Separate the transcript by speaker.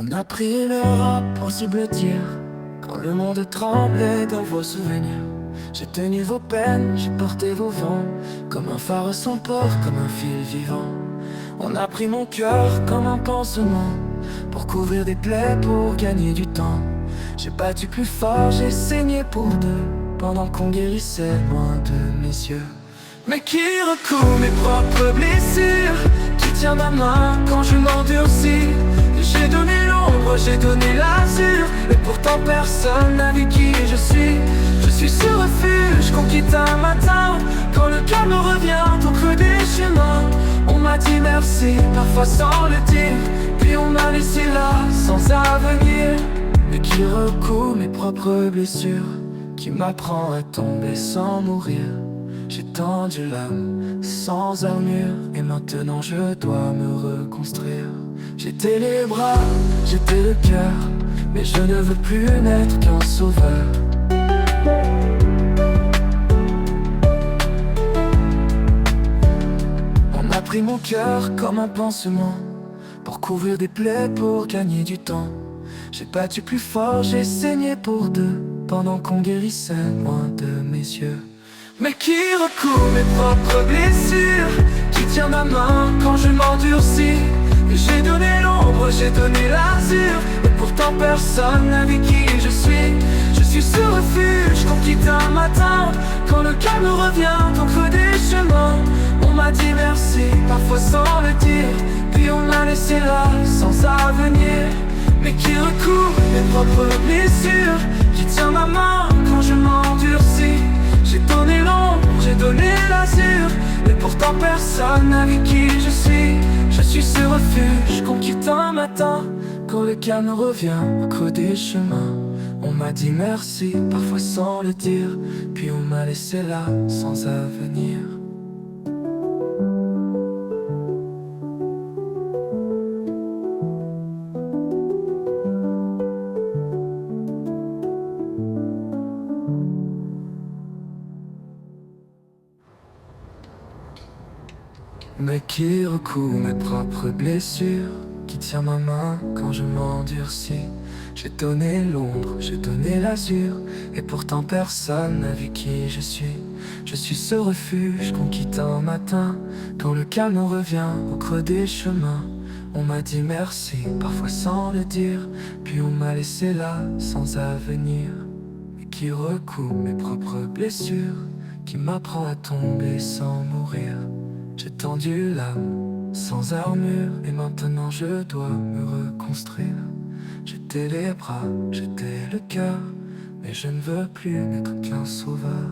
Speaker 1: On a pris l'Europe pour se blottir quand le monde tremblait dans vos souvenirs. J'ai tenu vos peines, j'ai porté vos vents, comme un phare sans port, comme un fil vivant. On a pris mon cœur comme un pansement, pour couvrir des plaies, pour gagner du temps. J'ai battu plus fort, j'ai saigné pour deux, pendant qu'on guérissait loin de mes yeux. Mais qui recouvre mes propres blessures, qui tient ma main quand je m'endurcis. J'ai donné l'ombre, j'ai donné l'azur, et pourtant personne n'a vu qui je suis. Je suis ce refuge qu'on quitte un matin, quand le calme revient au creux des chemins. On m'a dit merci, parfois sans le dire, puis on m'a laissé là, sans avenir. Mais qui recouvre mes propres blessures, qui m'apprend à tomber sans mourir. J'ai tendu l'âme sans armure, et maintenant je dois me reconstruire. J'étais les bras, j'étais le cœur, mais je ne veux plus n'être qu'un sauveur. On a pris mon cœur comme un pansement, pour couvrir des plaies, pour gagner du temps. J'ai battu plus fort, j'ai saigné pour deux, pendant qu'on guérissait loin de mes yeux. Mais qui recouvre mes propres blessures, qui tient ma main quand je m'endurcis. Et j'ai donné l'ombre, j'ai donné l'azur, et pourtant personne n'a vu qui je suis. Je suis ce refuge qu'on quitte un matin, quand le calme revient au creux des chemins. On m'a dit merci, parfois sans le dire, puis on m'a laissé là, sans avenir. Mais qui recouvre mes propres blessures, qui tient ma main quand je m'endurcis. J'ai donné l'ombre, j'ai donné l'azur, et pourtant personne n'a vu qui je suis. Je suis ce refuge qu'on quitte un matin, quand le calme revient au creux des chemins. On m'a dit merci, parfois sans le dire, puis on m'a laissé là, sans avenir. Mais qui recouvre mes propres blessures, qui tient ma main quand je m'endurcis. J'ai donné l'ombre, j'ai donné l'azur, et pourtant personne n'a vu qui je suis. Je suis ce refuge qu'on quitte un matin, quand le calme revient au creux des chemins. On m'a dit merci, parfois sans le dire, puis on m'a laissé là, sans avenir. Mais qui recouvre mes propres blessures, qui m'apprend à tomber sans mourir. J'ai tendu l'âme sans armure, et maintenant je dois me reconstruire. J'étais les bras, j'étais le cœur, mais je ne veux plus n'être qu'un sauveur.